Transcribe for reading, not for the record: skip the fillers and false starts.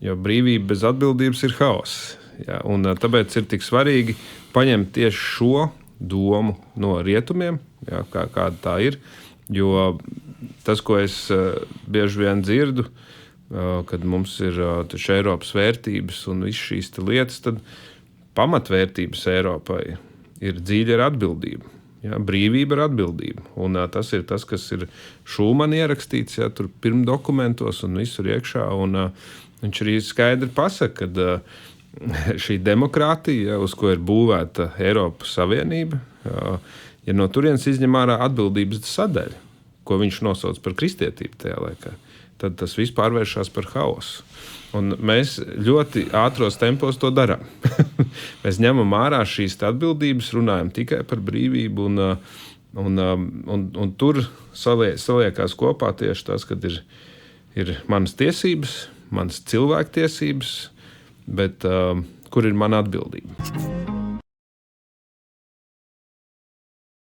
jo brīvība bez atbildības ir haoss. Ja, un tāpēc ir tik svarīgi paņemt tieši šo domu no rietumiem, ja, kāda tā ir, jo tas, ko es bieži vien dzirdu, kad mums ir taču Eiropas vērtības un visas šīs lietas, tad pamatvērtības Eiropai ir dziļa ar atbildību. Ja, brīvība ar atbildību. Un tas ir tas, kas ir Šūmana ierakstīts, ja, tur pirmdokumentos un visur iekšā. Un viņš arī skaidri pasaka, ka šī demokrātija, ja, uz ko ir būvēta Eiropas Savienība, ja no turienes izņem ārā atbildības sadaļu, ko viņš nosauc par kristietību tajā laikā, tad tas viss pārvēršas par haosu. Un mēs ļoti ātros tempos to darām. Mēs ņemam ārā šīs atbildības, runājam tikai par brīvību, un tur saliekās kopā tieši tas, kad ir manas tiesības, manas cilvēktiesības, bet kur ir mana atbildība.